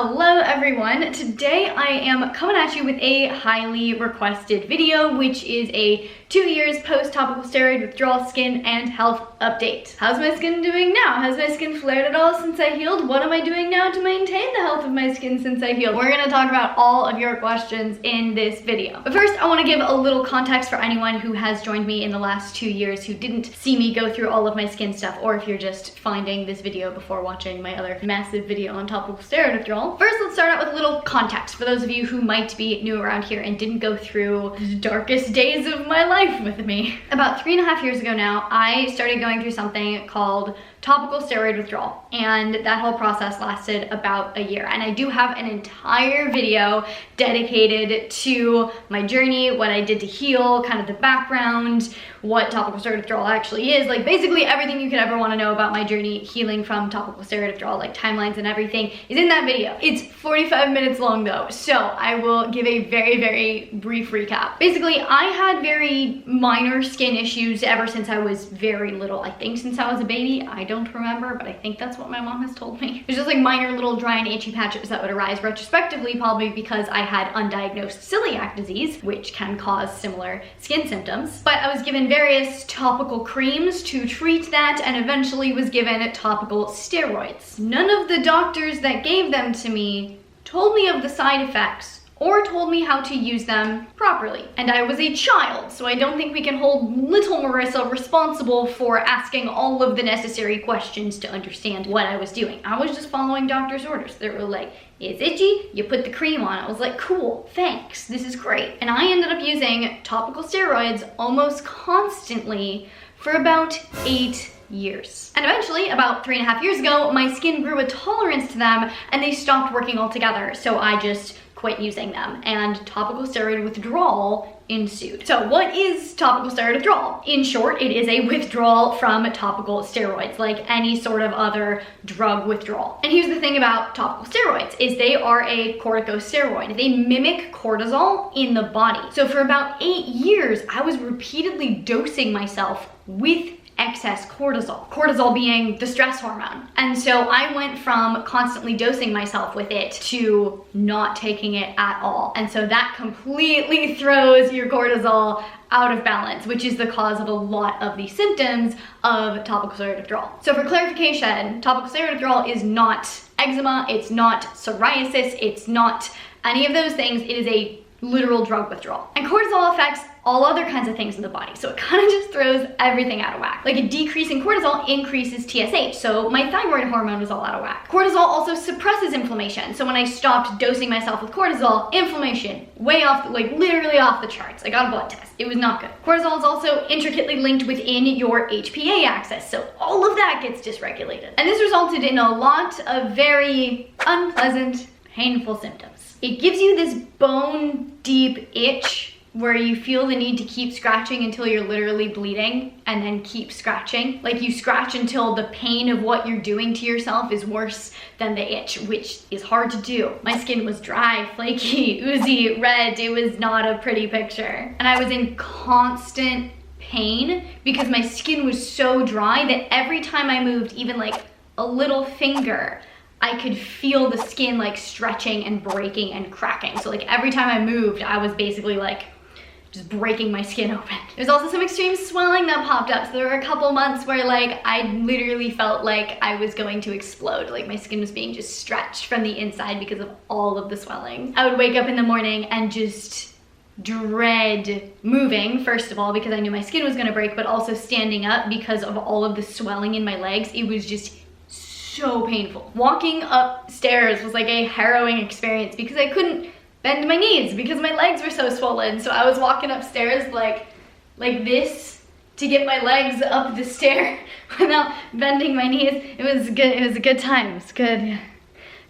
Hello everyone, today I am coming at you with a highly requested video, which is a 2 years post topical steroid withdrawal skin and health update. How's my skin doing now? Has my skin flared at all since I healed? What am I doing now to maintain the health of my skin since I healed? We're gonna talk about all of your questions in this video. But first, I wanna give a little context for anyone who has joined me in the last 2 years who didn't see me go through all of my skin stuff, or if you're just finding this video before watching my other massive video on topical steroid withdrawal. First, let's start out with a little context for those of you who might be new around here and didn't go through the darkest days of my life with me. About 3.5 years ago now, I started going through something called topical steroid withdrawal, and that whole process lasted about a year. And I do have an entire video dedicated to my journey, what I did to heal, kind of the background, what topical steroid withdrawal actually is, like basically everything you could ever want to know about my journey healing from topical steroid withdrawal, like timelines and everything is in that video. It's 45 minutes long though, so I will give a very brief recap. Basically, I had very minor skin issues ever since I was very little. I think since I was a baby. I don't remember, but I think that's what my mom has told me. It was just like minor little dry and itchy patches that would arise retrospectively, probably because I had undiagnosed celiac disease, which can cause similar skin symptoms. But I was given various topical creams to treat that, and eventually was given topical steroids. None of the doctors that gave them to me told me of the side effects or told me how to use them properly. And I was a child, so I don't think we can hold little Marissa responsible for asking all of the necessary questions to understand what I was doing. I was just following doctor's orders. They were like, it's itchy, you put the cream on. I was like, cool, thanks, this is great. And I ended up using topical steroids almost constantly for about 8 years. And eventually, about 3.5 years ago, my skin grew a tolerance to them and they stopped working altogether. So I just quit using them, and topical steroid withdrawal ensued. So what is topical steroid withdrawal? In short, it is a withdrawal from topical steroids, like any sort of other drug withdrawal. And here's the thing about topical steroids, is they are a corticosteroid. They mimic cortisol in the body. So for about 8 years, I was repeatedly dosing myself with excess cortisol being the stress hormone. And so I went from constantly dosing myself with it to not taking it at all. And so that completely throws your cortisol out of balance, which is the cause of a lot of the symptoms of topical steroid withdrawal. So for clarification, topical steroid withdrawal is not eczema, it's not psoriasis, it's not any of those things. It is a literal drug withdrawal. And cortisol affects all other kinds of things in the body. So it kind of just throws everything out of whack. Like a decrease in cortisol increases TSH. So my thyroid hormone was all out of whack. Cortisol also suppresses inflammation. So when I stopped dosing myself with cortisol, inflammation way off, like literally off the charts. I got a blood test. It was not good. Cortisol is also intricately linked within your HPA axis. So all of that gets dysregulated. And this resulted in a lot of very unpleasant, painful symptoms. It gives you this bone deep itch where you feel the need to keep scratching until you're literally bleeding, and then keep scratching. Like you scratch until the pain of what you're doing to yourself is worse than the itch, which is hard to do. My skin was dry, flaky, oozy, red. It was not a pretty picture. And I was in constant pain because my skin was so dry that every time I moved even like a little finger, I could feel the skin like stretching and breaking and cracking. So like every time I moved, I was basically like just breaking my skin open. There's also some extreme swelling that popped up. So there were a couple months where like I literally felt like I was going to explode. Like my skin was being just stretched from the inside because of all of the swelling. I would wake up in the morning and just dread moving, first of all, because I knew my skin was gonna break, but also standing up because of all of the swelling in my legs. It was just so painful. Walking upstairs was like a harrowing experience because I couldn't bend my knees because my legs were so swollen. So I was walking upstairs like this to get my legs up the stair without bending my knees. It was good. It was a good time. It was good. Yeah.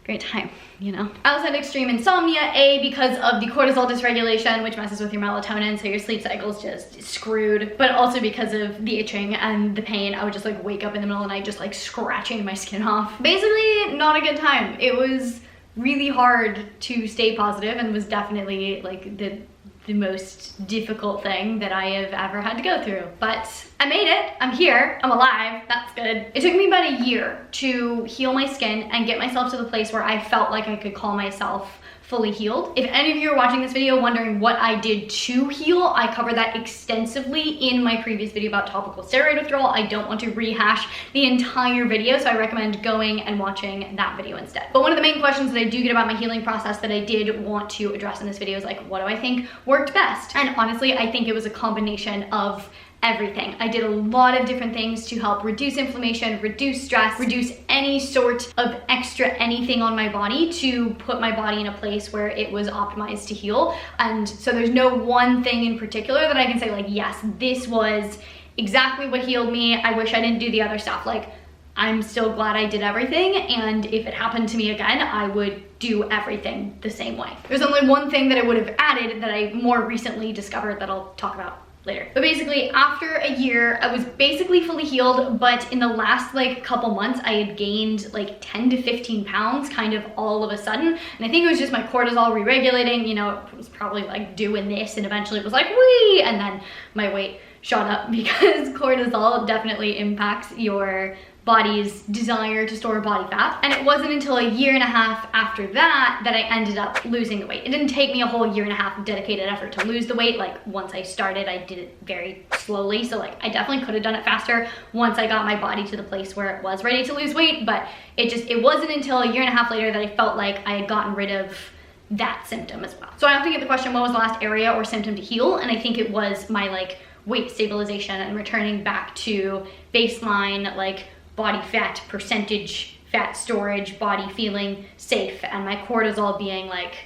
Great time, you know. I also had extreme insomnia, because of the cortisol dysregulation, which messes with your melatonin, so your sleep cycle's just screwed, but also because of the itching and the pain. I would just like wake up in the middle of the night just like scratching my skin off. Basically, not a good time. It was really hard to stay positive and was definitely like the the most difficult thing that I have ever had to go through. But I made it, I'm here, I'm alive, that's good. It took me about a year to heal my skin and get myself to the place where I felt like I could call myself fully healed. If any of you are watching this video wondering what I did to heal, I covered that extensively in my previous video about topical steroid withdrawal. I don't want to rehash the entire video, so I recommend going and watching that video instead. But one of the main questions that I do get about my healing process that I did want to address in this video is like, what do I think worked best? And honestly, I think it was a combination of everything. I did a lot of different things to help reduce inflammation, reduce stress, reduce any sort of extra anything on my body to put my body in a place where it was optimized to heal. And so there's no one thing in particular that I can say like, yes, this was exactly what healed me. I wish I didn't do the other stuff. Like, I'm still glad I did everything, and if it happened to me again, I would do everything the same way. There's only one thing that I would have added that I more recently discovered that I'll talk about later. But basically, after a year, I was basically fully healed, but in the last like couple months, I had gained like 10 to 15 pounds kind of all of a sudden. And I think it was just my cortisol re-regulating, you know, it was probably like doing this, and eventually it was like, wee, and then my weight shot up because cortisol definitely impacts your body's desire to store body fat. And it wasn't until a year and a half after that that I ended up losing the weight. It didn't take me a whole year and a half of dedicated effort to lose the weight. Like, once I started, I did it very slowly. So like, I definitely could have done it faster once I got my body to the place where it was ready to lose weight. But it wasn't until a year and a half later that I felt like I had gotten rid of that symptom as well. So I often get the question, what was the last area or symptom to heal? And I think it was my like weight stabilization and returning back to baseline, like body fat percentage, fat storage, body feeling safe, and my cortisol being like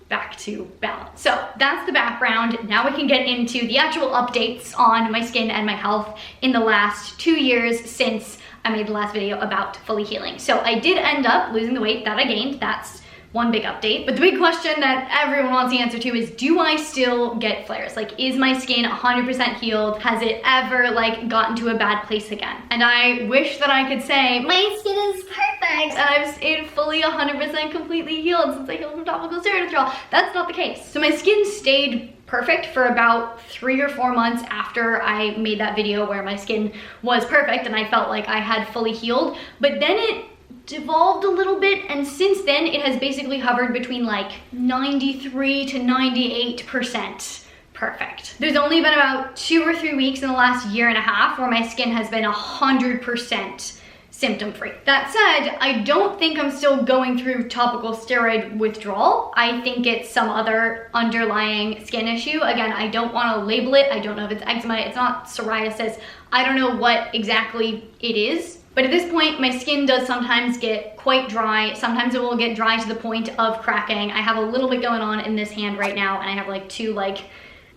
back to balance. So that's the background. Now we can get into the actual updates on my skin and my health in the last 2 years since I made the last video about fully healing. So I did end up losing the weight that I gained. That's one big update. But the big question that everyone wants the answer to is, do I still get flares? Like, is my skin 100% healed? Has it ever like gotten to a bad place again? And I wish that I could say, my skin is perfect and I've stayed fully 100% completely healed since I healed from topical steroid withdrawal. That's not the case. So my skin stayed perfect for about 3 or 4 months after I made that video where my skin was perfect and I felt like I had fully healed. But then it devolved a little bit, and since then it has basically hovered between like 93 to 98% perfect. There's only been about 2 or 3 weeks in the last year and a half where my skin has been 100% symptom-free. That said, I don't think I'm still going through topical steroid withdrawal. I think it's some other underlying skin issue. Again, I don't want to label it. I don't know if it's eczema, it's not psoriasis. I don't know what exactly it is. But at this point, my skin does sometimes get quite dry. Sometimes it will get dry to the point of cracking. I have a little bit going on in this hand right now, and I have like 2 like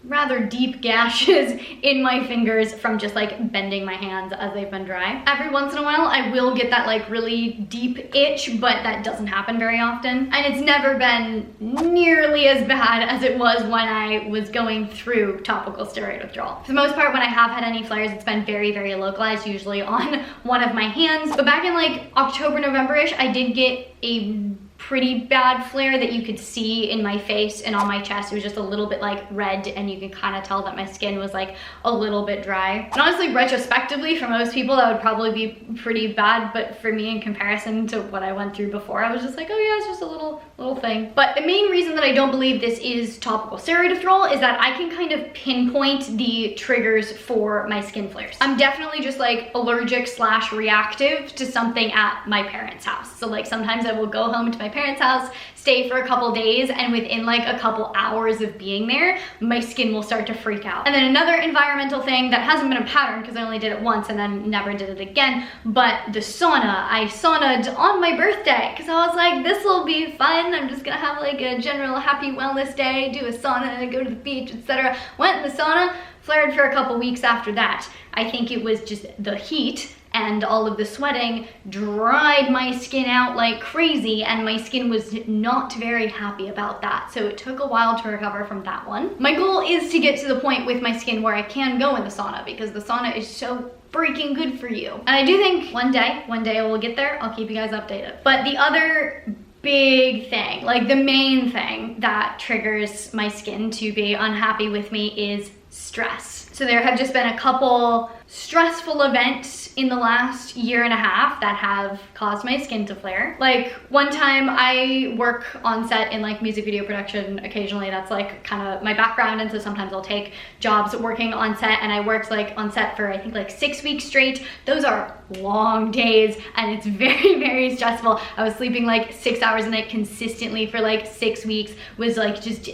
rather deep gashes in my fingers from just like bending my hands as they've been dry. Every once in a while, I will get that like really deep itch, but that doesn't happen very often. And it's never been nearly as bad as it was when I was going through topical steroid withdrawal. For the most part, when I have had any flares, it's been very, very localized, usually on one of my hands. But back in like October, November-ish, I did get a pretty bad flare that you could see in my face and on my chest. It was just a little bit like red, and you could kind of tell that my skin was like a little bit dry. And honestly, retrospectively, for most people that would probably be pretty bad, but for me, in comparison to what I went through before, I was just like, oh yeah, it's just a little thing. But the main reason that I don't believe this is topical steroid withdrawal is that I can kind of pinpoint the triggers for my skin flares. I'm definitely just like allergic / reactive to something at my parents' house. So like sometimes I will go home to my parents' house, stay for a couple days, and within like a couple hours of being there, my skin will start to freak out. And then another environmental thing that hasn't been a pattern because I only did it once and then never did it again, but the sauna. I sauna'd on my birthday because I was like, this will be fun. I'm just gonna have like a general happy wellness day, do a sauna, go to the beach, etc. Went in the sauna, flared for a couple weeks after that. I think it was just the heat and all of the sweating dried my skin out like crazy, and my skin was not very happy about that. So it took a while to recover from that one. My goal is to get to the point with my skin where I can go in the sauna, because the sauna is so freaking good for you. And I do think one day I will get there. I'll keep you guys updated. But the other big thing, like the main thing that triggers my skin to be unhappy with me is stress. So there have just been a couple stressful events in the last year and a half that have caused my skin to flare. Like one time, I work on set in like music video production occasionally. That's like kind of my background, and so sometimes I'll take jobs working on set, and I worked like on set for I think like 6 weeks straight. Those are long days and it's very, very stressful. I was sleeping like 6 hours a night consistently for like 6 weeks. Was like just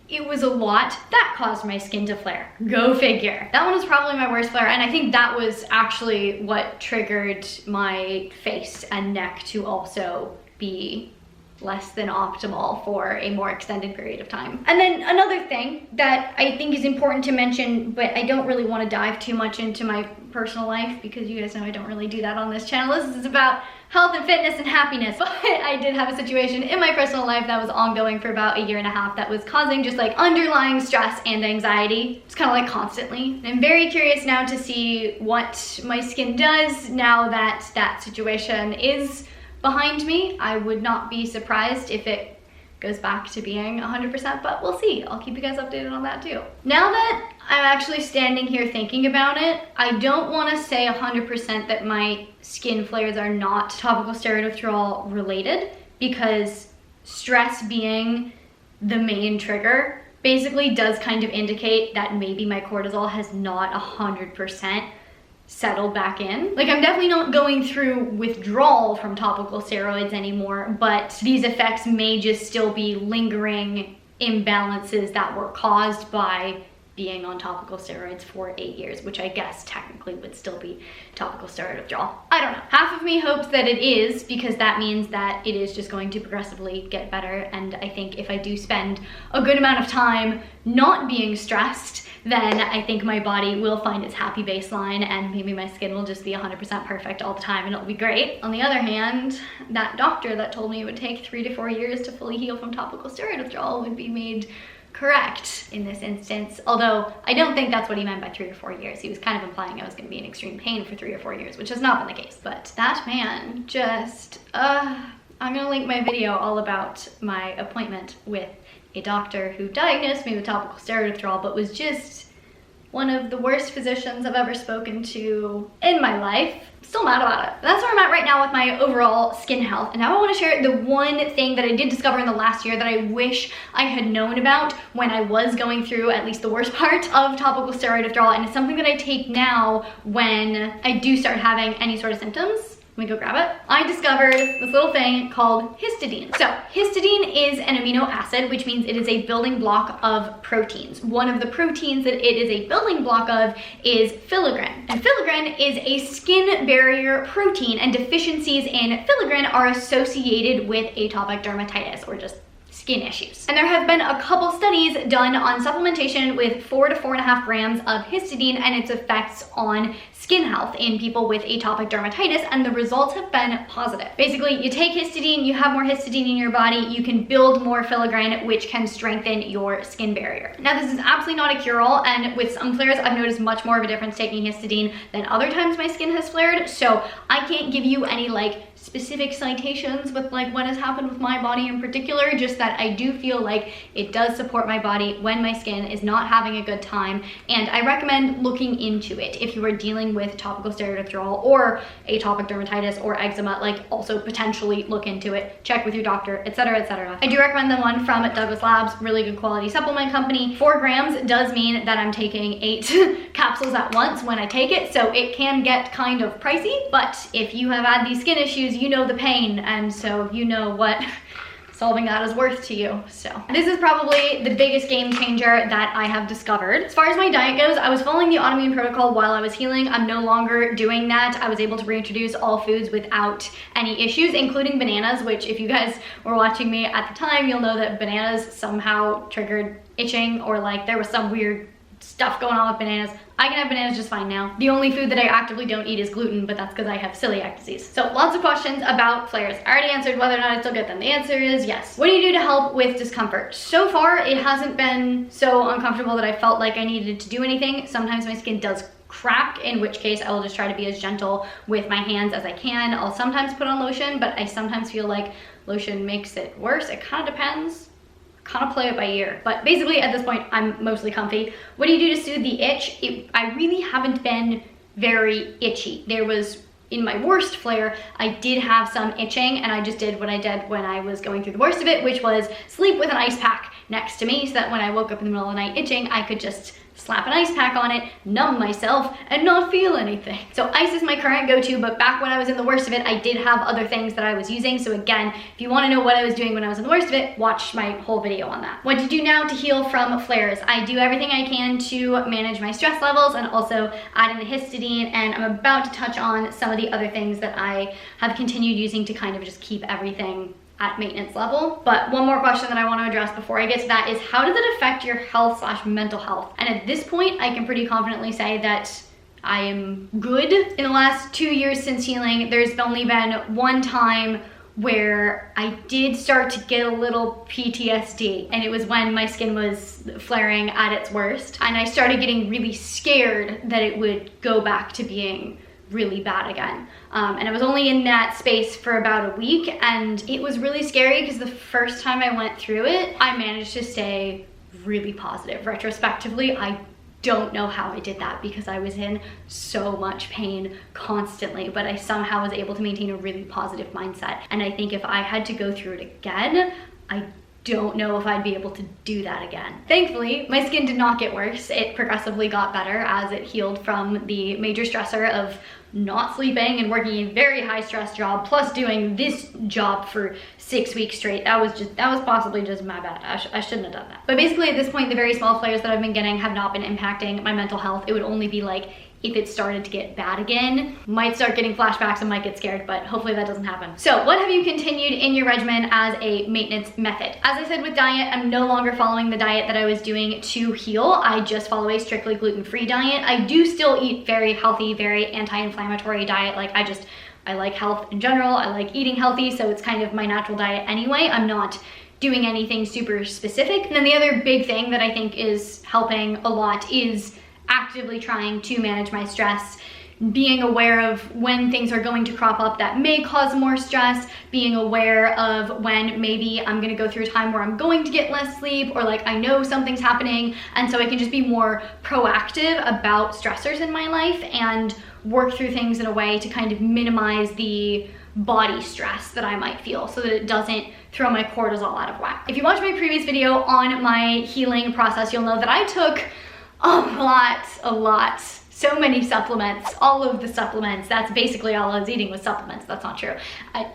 it was a lot. That caused my skin to flare. Go figure. That one was probably my worst flare, and I think that was actually what triggered my face and neck to also be less than optimal for a more extended period of time. And then another thing that I think is important to mention, but I don't really want to dive too much into my personal life because you guys know I don't really do that on this channel. This is about health and fitness and happiness. But I did have a situation in my personal life that was ongoing for about a year and a half that was causing just like underlying stress and anxiety. It's kind of like constantly. And I'm very curious now to see what my skin does now that that situation is behind me. I would not be surprised if it goes back to being 100%, but we'll see. I'll keep you guys updated on that too. Now that I'm actually standing here thinking about it, I don't want to say 100% that my skin flares are not topical steroid withdrawal related, because stress being the main trigger basically does kind of indicate that maybe my cortisol has not 100% settled back in. Like I'm definitely not going through withdrawal from topical steroids anymore, but these effects may just still be lingering imbalances that were caused by being on topical steroids for 8 years, which I guess technically would still be topical steroid withdrawal. I don't know. Half of me hopes that it is, because that means that it is just going to progressively get better. And I think if I do spend a good amount of time not being stressed, then I think my body will find its happy baseline and maybe my skin will just be 100% perfect all the time and it'll be great. On the other hand, that doctor that told me it would take 3 to 4 years to fully heal from topical steroid withdrawal would be made correct in this instance, although I don't think that's what he meant by 3 or 4 years. He was kind of implying I was going to be in extreme pain for 3 or 4 years, which has not been the case. But that man just, I'm going to link my video all about my appointment with a doctor who diagnosed me with topical steroid withdrawal, but was just one of the worst physicians I've ever spoken to in my life. Still mad about it. That's where I'm at right now with my overall skin health. And now I want to share the one thing that I did discover in the last year that I wish I had known about when I was going through at least the worst part of topical steroid withdrawal. And it's something that I take now when I do start having any sort of symptoms. Let me go grab it. I discovered this little thing called histidine. So histidine is an amino acid, which means it is a building block of proteins. One of the proteins that it is a building block of is filigrein. And filigrein is a skin barrier protein, and deficiencies in filigrein are associated with atopic dermatitis, or just skin issues. And there have been a couple studies done on supplementation with 4 to 4.5 grams of histidine and its effects on skin health in people with atopic dermatitis, and the results have been positive. Basically, you take histidine, you have more histidine in your body, you can build more filigrein, which can strengthen your skin barrier. Now, this is absolutely not a cure-all, and with some flares, I've noticed much more of a difference taking histidine than other times my skin has flared, so I can't give you any like specific citations with like what has happened with my body in particular, just that I do feel like it does support my body when my skin is not having a good time, and I recommend looking into it if you are dealing with topical steroid withdrawal or atopic dermatitis or eczema. Like, also potentially look into it, check with your doctor, etc., etc. I do recommend the one from Douglas Labs, really good quality supplement company. 4 grams does mean that I'm taking 8 capsules at once when I take it, so it can get kind of pricey, but if you have had these skin issues, you know the pain, and so you know what solving that is worth to you. So this is probably the biggest game changer that I have discovered. As far as my diet goes, I was following the autoimmune protocol while I was healing. I'm no longer doing that. I was able to reintroduce all foods without any issues, including bananas, which if you guys were watching me at the time, you'll know that bananas somehow triggered itching, or like there was some weird stuff going on with bananas. I can have bananas just fine now. The only food that I actively don't eat is gluten, but that's because I have celiac disease. So lots of questions about flares. I already answered whether or not I still get them. The answer is yes. What do you do to help with discomfort? So far, it hasn't been so uncomfortable that I felt like I needed to do anything. Sometimes my skin does crack, in which case I will just try to be as gentle with my hands as I can. I'll sometimes put on lotion, but I sometimes feel like lotion makes it worse. It kind of depends. Kind of play it by ear. But basically at this point, I'm mostly comfy. What do you do to soothe the itch? I really haven't been very itchy. There was, in my worst flare, I did have some itching, and I just did what I did when I was going through the worst of it, which was sleep with an ice pack next to me so that when I woke up in the middle of the night itching, I could just slap an ice pack on it, numb myself, and not feel anything. So ice is my current go-to, but back when I was in the worst of it, I did have other things that I was using. So again, if you want to know what I was doing when I was in the worst of it, watch my whole video on that. What to do now to heal from flares? I do everything I can to manage my stress levels and also add in the histidine, and I'm about to touch on some of the other things that I have continued using to kind of just keep everything at maintenance level. But one more question that I want to address before I get to that is, how does it affect your health/mental health? And at this point, I can pretty confidently say that I am good. In the last 2 years since healing, there's only been one time where I did start to get a little PTSD, and it was when my skin was flaring at its worst, and I started getting really scared that it would go back to being really bad again. And I was only in that space for about a week, and it was really scary because the first time I went through it, I managed to stay really positive. Retrospectively, I don't know how I did that because I was in so much pain constantly, but I somehow was able to maintain a really positive mindset. And I think if I had to go through it again, I don't know if I'd be able to do that again. Thankfully, my skin did not get worse. It progressively got better as it healed from the major stressor of not sleeping and working a very high stress job, plus doing this job for 6 weeks straight. That was possibly just my bad. I shouldn't have done that. But basically at this point, the very small flares that I've been getting have not been impacting my mental health. It would only be like if it started to get bad again, might start getting flashbacks and might get scared, but hopefully that doesn't happen. So what have you continued in your regimen as a maintenance method? As I said with diet, I'm no longer following the diet that I was doing to heal. I just follow a strictly gluten-free diet. I do still eat very healthy, very anti-inflammatory diet. Like I like health in general. I like eating healthy, so it's kind of my natural diet anyway. I'm not doing anything super specific. And then the other big thing that I think is helping a lot is actively trying to manage my stress, being aware of when things are going to crop up that may cause more stress, being aware of when maybe I'm gonna go through a time where I'm going to get less sleep, or like I know something's happening, and so I can just be more proactive about stressors in my life and work through things in a way to kind of minimize the body stress that I might feel so that it doesn't throw my cortisol out of whack. If you watched my previous video on my healing process, you'll know that I took a lot, so many supplements, all of the supplements. That's basically all I was eating was supplements. That's not true. I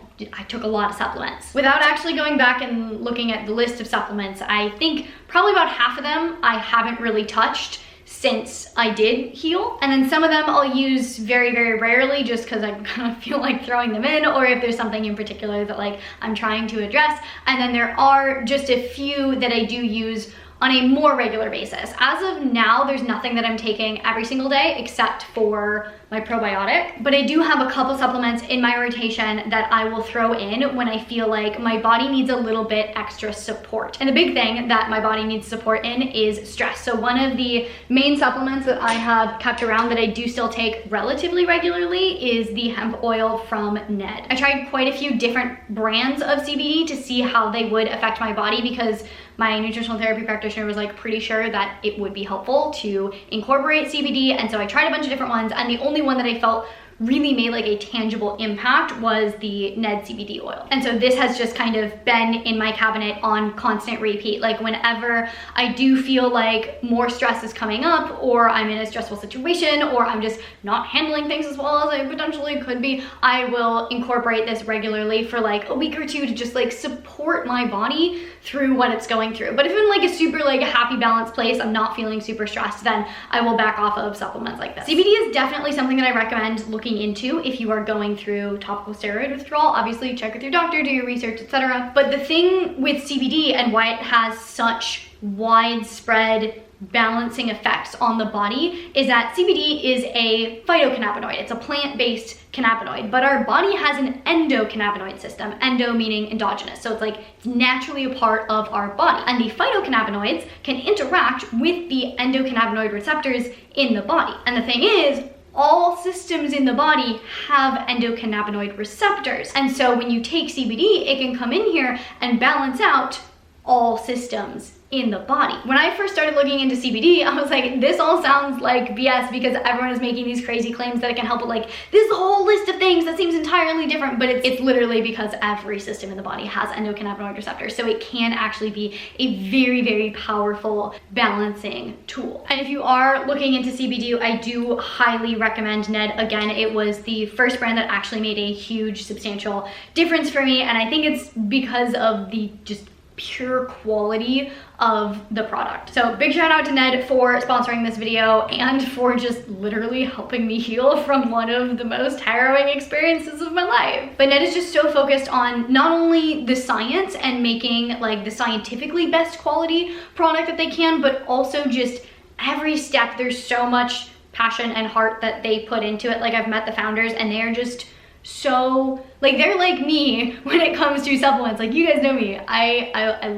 took a lot of supplements. Without actually going back and looking at the list of supplements, I think probably about half of them I haven't really touched since I did heal. And then some of them I'll use very, very rarely just because I kind of feel like throwing them in, or if there's something in particular that like I'm trying to address. And then there are just a few that I do use on a more regular basis. As of now, there's nothing that I'm taking every single day except for my probiotic, but I do have a couple supplements in my rotation that I will throw in when I feel like my body needs a little bit extra support. And the big thing that my body needs support in is stress. So one of the main supplements that I have kept around that I do still take relatively regularly is the hemp oil from Ned. I tried quite a few different brands of CBD to see how they would affect my body, because my nutritional therapy practitioner was like pretty sure that it would be helpful to incorporate CBD. And so I tried a bunch of different ones, and the only one that I felt really made like a tangible impact was the Ned CBD oil. And so this has just kind of been in my cabinet on constant repeat. Like whenever I do feel like more stress is coming up, or I'm in a stressful situation, or I'm just not handling things as well as I potentially could be, I will incorporate this regularly for like a week or two to just like support my body through what it's going through. But if I'm in like a super like happy balanced place, I'm not feeling super stressed, then I will back off of supplements like this. CBD is definitely something that I recommend looking into if you are going through topical steroid withdrawal. Obviously check with your doctor, do your research, etc. But the thing with CBD and why it has such widespread balancing effects on the body is that CBD is a phytocannabinoid. It's a plant-based cannabinoid, but our body has an endocannabinoid system, endo meaning endogenous. So it's like it's naturally a part of our body. And the phytocannabinoids can interact with the endocannabinoid receptors in the body. And the thing is, all systems in the body have endocannabinoid receptors. And so when you take CBD, it can come in here and balance out all systems in the body. When I first started looking into CBD, I was like, this all sounds like BS because everyone is making these crazy claims that it can help with like this whole list of things that seems entirely different, but it's literally because every system in the body has endocannabinoid receptors. So it can actually be a very, very powerful balancing tool. And if you are looking into CBD, I do highly recommend Ned. Again, it was the first brand that actually made a huge, substantial difference for me. And I think it's because of the just pure quality of the product. So big shout out to Ned for sponsoring this video and for just literally helping me heal from one of the most harrowing experiences of my life. But Ned is just so focused on not only the science and making like the scientifically best quality product that they can, but also just every step. There's so much passion and heart that they put into it. Like, I've met the founders and they're just so, like, they're like me when it comes to supplements. Like, you guys know me. I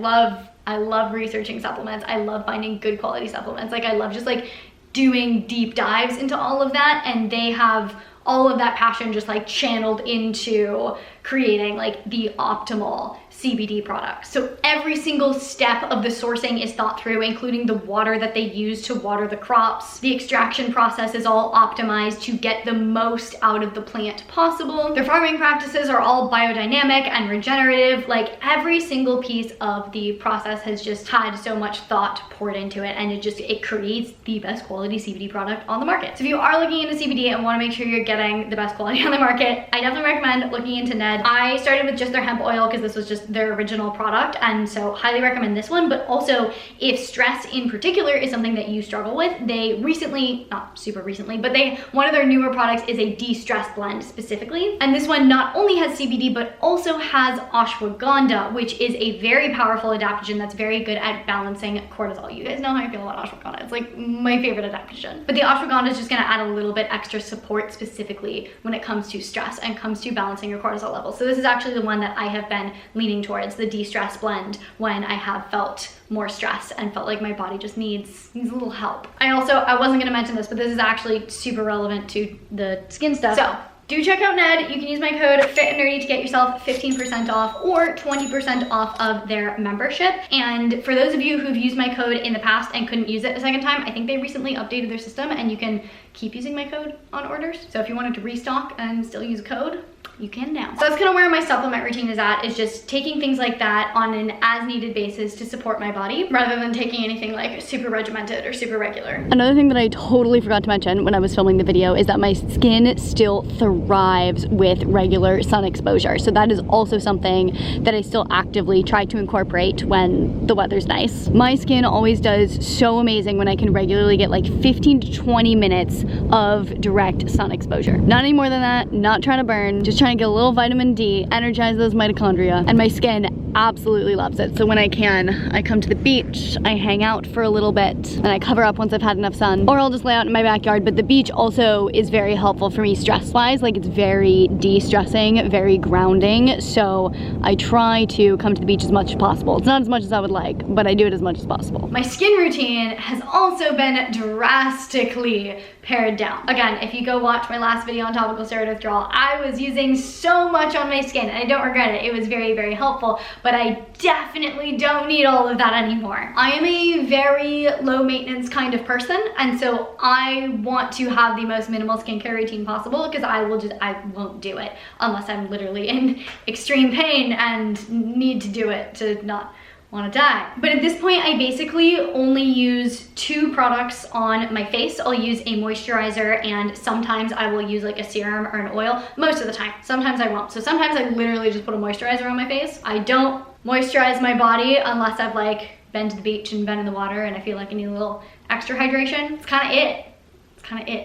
love researching supplements. I love finding good quality supplements. Like, I love just like doing deep dives into all of that, and they have all of that passion just like channeled into creating like the optimal CBD products. So every single step of the sourcing is thought through, including the water that they use to water the crops. The extraction process is all optimized to get the most out of the plant possible. Their farming practices are all biodynamic and regenerative. Like, every single piece of the process has just had so much thought poured into it, and it creates the best quality CBD product on the market. So if you are looking into CBD and want to make sure you're getting the best quality on the market, I definitely recommend looking into Ned. I started with just their hemp oil because this was just their original product, and so highly recommend this one. But also, if stress in particular is something that you struggle with, they recently, not super recently, but one of their newer products is a de-stress blend specifically. And this one not only has CBD, but also has ashwagandha, which is a very powerful adaptogen that's very good at balancing cortisol. You guys know how I feel about ashwagandha. It's like my favorite adaptogen. But the ashwagandha is just gonna add a little bit extra support specifically when it comes to stress and comes to balancing your cortisol levels. So this is actually the one that I have been leaning towards, the de-stress blend, when I have felt more stress and felt like my body just needs a little help. I wasn't gonna mention this, but this is actually super relevant to the skin stuff. So do check out Ned. You can use my code FITANDNERDY to get yourself 15% off or 20% off of their membership. And for those of you who've used my code in the past and couldn't use it a second time, I think they recently updated their system and you can keep using my code on orders. So if you wanted to restock and still use a code, you can now. So that's kind of where my supplement routine is at, is just taking things like that on an as needed basis to support my body rather than taking anything like super regimented or super regular. Another thing that I totally forgot to mention when I was filming the video is that my skin still thrives with regular sun exposure. So that is also something that I still actively try to incorporate when the weather's nice. My skin always does so amazing when I can regularly get like 15 to 20 minutes of direct sun exposure. Not any more than that, not trying to burn, just trying to get a little vitamin D, energize those mitochondria, and my skin absolutely loves it. So when I can, I come to the beach, I hang out for a little bit, and I cover up once I've had enough sun, or I'll just lay out in my backyard. But the beach also is very helpful for me stress-wise. Like, it's very de-stressing, very grounding, so I try to come to the beach as much as possible. It's not as much as I would like, but I do it as much as possible. My skin routine has also been drastically pared down. Again, if you go watch my last video on topical steroid withdrawal, I was using so much on my skin, and I don't regret it. It was very, very helpful, but I definitely don't need all of that anymore. I am a very low maintenance kind of person, and so I want to have the most minimal skincare routine possible, because I won't do it unless I'm literally in extreme pain and need to do it to not want to die. But at this point, I basically only use 2 products on my face. I'll use a moisturizer, and sometimes I will use like a serum or an oil. Most of the time. Sometimes I won't. So sometimes I literally just put a moisturizer on my face. I don't moisturize my body unless I've like been to the beach and been in the water and I feel like I need a little extra hydration. It's kind of it.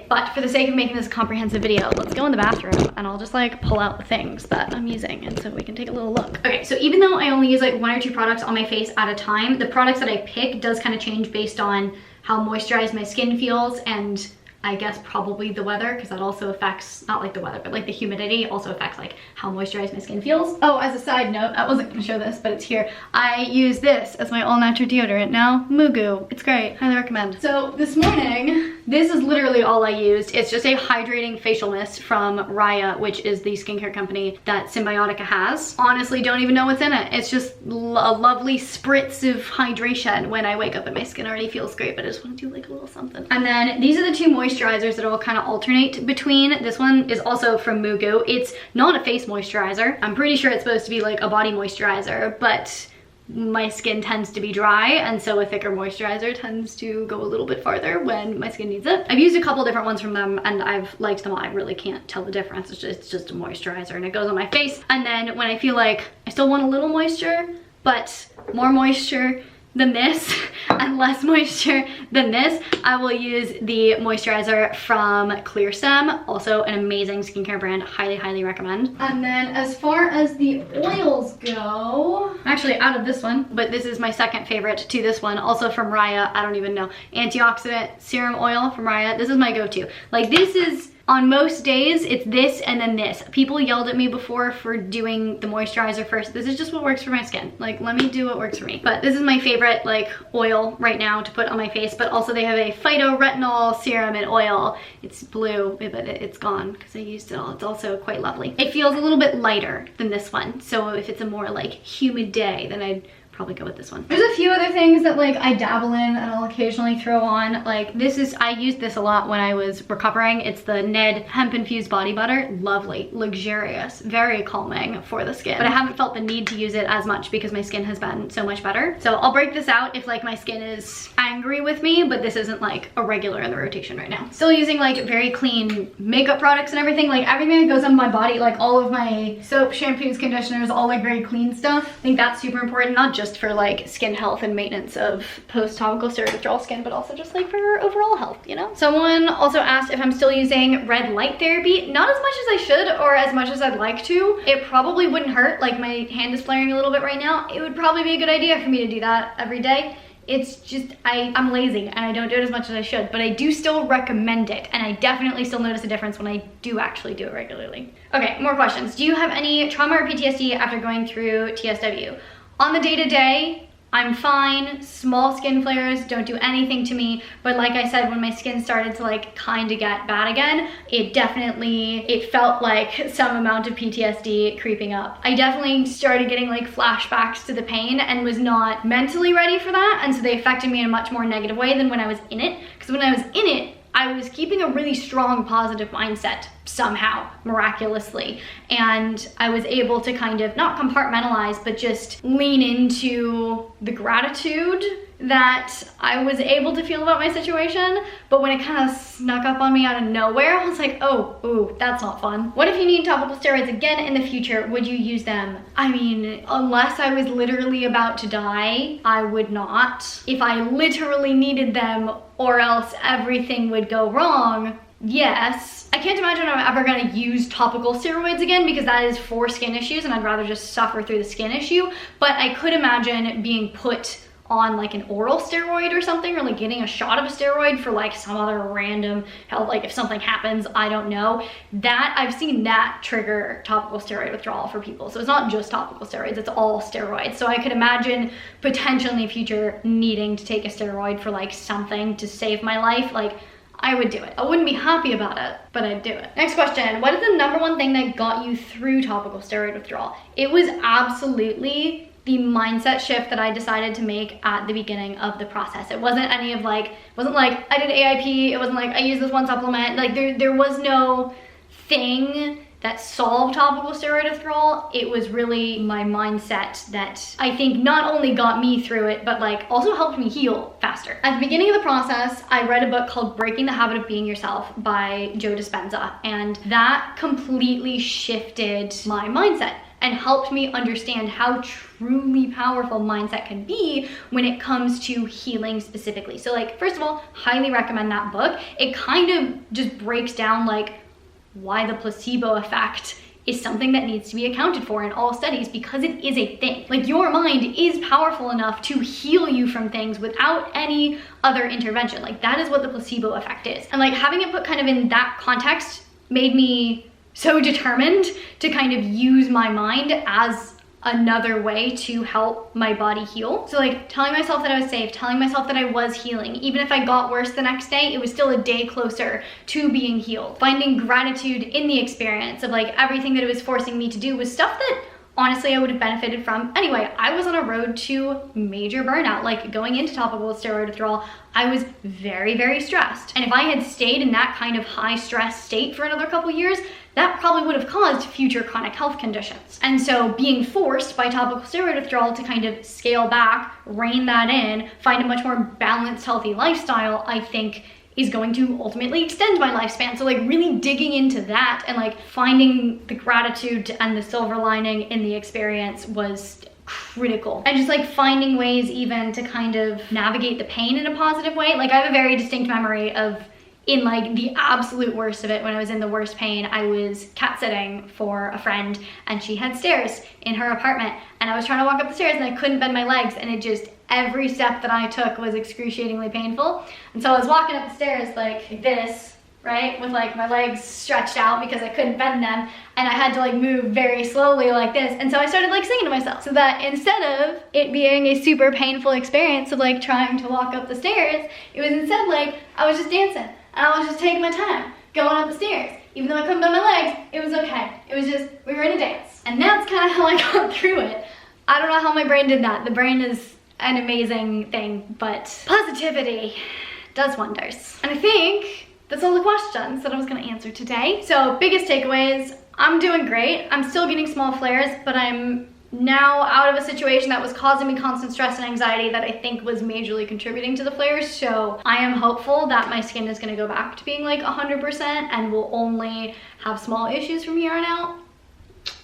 But for the sake of making this a comprehensive video, let's go in the bathroom and I'll just like pull out the things that I'm using, and so we can take a little look. Okay, so even though I only use like 1 or 2 products on my face at a time, the products that I pick does kind of change based on how moisturized my skin feels, and I guess probably the weather, because that also affects, not like the weather, but like the humidity also affects like how moisturized my skin feels. Oh, as a side note, I wasn't gonna show this, but it's here. I use this as my all-natural deodorant now, Mugu. It's great, highly recommend. So this morning, This is literally all I used. It's just a hydrating facial mist from Raya, which is the skincare company that Symbiotica has. Honestly, don't even know what's in it. It's just a lovely spritz of hydration when I wake up and my skin already feels great, but I just want to do like a little something. And then these are the two moisturizers that I'll kind of alternate between. This one is also from Mugu. It's not a face moisturizer. I'm pretty sure it's supposed to be like a body moisturizer, but my skin tends to be dry, and so a thicker moisturizer tends to go a little bit farther when my skin needs it. I've used a couple different ones from them and I've liked them all. I really can't tell the difference. It's just a moisturizer and it goes on my face. And then when I feel like I still want a little moisture, but more moisture than this and less moisture than this, I will use the moisturizer from Clearstem, also an amazing skincare brand, highly recommend. And then as far as the oils go, actually out of this one, but this is my second favorite to this one, also from Raya, I don't even know, antioxidant serum oil from Raya. This is my go-to. Like, this is, on most days, it's this and then this. People yelled at me before for doing the moisturizer first. This is just what works for my skin. Like, let me do what works for me. But this is my favorite, like, oil right now to put on my face. But also they have a phytoretinol serum and oil. It's blue, but it's gone because I used it all. It's also quite lovely. It feels a little bit lighter than this one. So if it's a more, like, humid day, then I'd probably go with this one. There's a few other things that like I dabble in and I'll occasionally throw on. Like this is, I used this a lot when I was recovering. It's the Ned hemp infused body butter. Lovely, luxurious, very calming for the skin. But I haven't felt the need to use it as much because my skin has been so much better. So I'll break this out if like my skin is angry with me, but this isn't like a regular in the rotation right now. Still using like very clean makeup products and everything. Like everything that goes on my body, like all of my soap, shampoos, conditioners, all like very clean stuff. I think that's super important, not just for like skin health and maintenance of post-topical steroid withdrawal skin, but also just like for overall health, you know? Someone also asked if I'm still using red light therapy. Not as much as I should or as much as I'd like to. It probably wouldn't hurt. Like my hand is flaring a little bit right now. It would probably be a good idea for me to do that every day. It's just, I'm lazy and I don't do it as much as I should, but I do still recommend it. And I definitely still notice a difference when I do actually do it regularly. Okay, more questions. Do you have any trauma or PTSD after going through TSW? On the day-to-day, I'm fine. Small skin flares don't do anything to me, but like I said, when my skin started to like kind of get bad again, it felt like some amount of PTSD creeping up. I definitely started getting like flashbacks to the pain and was not mentally ready for that, and so they affected me in a much more negative way than when I was in it, because when I was in it, I was keeping a really strong positive mindset somehow, miraculously. And I was able to kind of not compartmentalize, but just lean into the gratitude that I was able to feel about my situation. But when it kind of snuck up on me out of nowhere, I was like, oh, ooh, that's not fun. What if you need topical steroids again in the future? Would you use them? I mean, unless I was literally about to die, I would not. If I literally needed them or else everything would go wrong, yes. I can't imagine I'm ever gonna use topical steroids again because that is for skin issues and I'd rather just suffer through the skin issue. But I could imagine being put on like an oral steroid or something, or like getting a shot of a steroid for like some other random health, like if something happens, I don't know. That, I've seen that trigger topical steroid withdrawal for people. So it's not just topical steroids, it's all steroids. So I could imagine potentially in the future needing to take a steroid for like something to save my life. Like, I would do it. I wouldn't be happy about it, but I'd do it. Next question, what is the #1 thing that got you through topical steroid withdrawal? It was absolutely the mindset shift that I decided to make at the beginning of the process. It wasn't any of like, I did AIP, it wasn't like I used this one supplement. Like there was no thing that solved topical steroid withdrawal. It was really my mindset that I think not only got me through it, but like also helped me heal faster. At the beginning of the process, I read a book called Breaking the Habit of Being Yourself by Joe Dispenza, and that completely shifted my mindset and helped me understand how truly powerful mindset can be when it comes to healing specifically. So like, first of all, highly recommend that book. It kind of just breaks down like why the placebo effect is something that needs to be accounted for in all studies, because it is a thing. Like, your mind is powerful enough to heal you from things without any other intervention. Like, that is what the placebo effect is. And like, having it put kind of in that context made me so determined to kind of use my mind as another way to help my body heal. So like telling myself that I was safe, telling myself that I was healing. Even if I got worse the next day, it was still a day closer to being healed. Finding gratitude in the experience of like everything that it was forcing me to do was stuff that honestly I would have benefited from anyway. I was on a road to major burnout. Like going into topical steroid withdrawal, I was very, very stressed. And if I had stayed in that kind of high stress state for another couple years, that probably would have caused future chronic health conditions. And so being forced by topical steroid withdrawal to kind of scale back, rein that in, find a much more balanced, healthy lifestyle, I think is going to ultimately extend my lifespan. So like really digging into that and like finding the gratitude and the silver lining in the experience was critical. And just like finding ways even to kind of navigate the pain in a positive way. Like I have a very distinct memory of in like the absolute worst of it, when I was in the worst pain, I was cat sitting for a friend and she had stairs in her apartment and I was trying to walk up the stairs and I couldn't bend my legs, and it just, every step that I took was excruciatingly painful. And so I was walking up the stairs like this, right? With like my legs stretched out because I couldn't bend them, and I had to like move very slowly like this. And so I started like singing to myself, so that instead of it being a super painful experience of like trying to walk up the stairs, it was instead like I was just dancing. And I was just taking my time going up the stairs. Even though I couldn't bend my legs, it was okay. It was just, we were in a dance. And that's kind of how I got through it. I don't know how my brain did that. The brain is an amazing thing, but positivity does wonders. And I think that's all the questions that I was gonna answer today. So biggest takeaways, I'm doing great. I'm still getting small flares, but I'm now out of a situation that was causing me constant stress and anxiety that I think was majorly contributing to the flares. So I am hopeful that my skin is gonna go back to being like 100% and will only have small issues from here on out.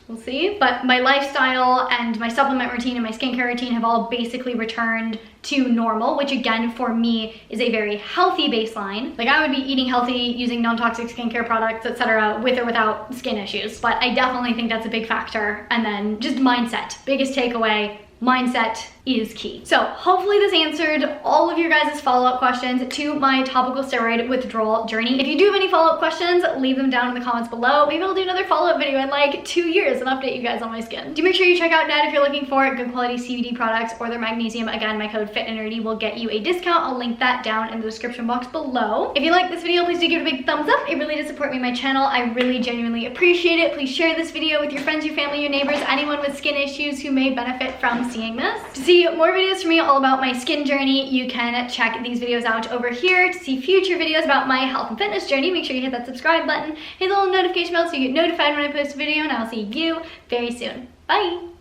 We'll see. But my lifestyle and my supplement routine and my skincare routine have all basically returned to normal, which again for me is a very healthy baseline. Like I would be eating healthy, using non-toxic skincare products, etc., with or without skin issues. But I definitely think that's a big factor. And then just mindset. Biggest takeaway, mindset is key. So hopefully this answered all of your guys' follow-up questions to my topical steroid withdrawal journey. If you do have any follow-up questions, leave them down in the comments below. Maybe I'll do another follow-up video in like 2 years and update you guys on my skin. Do make sure you check out Ned if you're looking for good quality CBD products or their magnesium. Again, my code FITANDNERDY will get you a discount. I'll link that down in the description box below. If you like this video, please do give it a big thumbs up. It really does support me and my channel. I really genuinely appreciate it. Please share this video with your friends, your family, your neighbors, anyone with skin issues who may benefit from seeing this. To see more videos from me all about my skin journey, you can check these videos out over here. To see future videos about my health and fitness journey, make sure you hit that subscribe button, hit the little notification bell so you get notified when I post a video, and I'll see you very soon. Bye!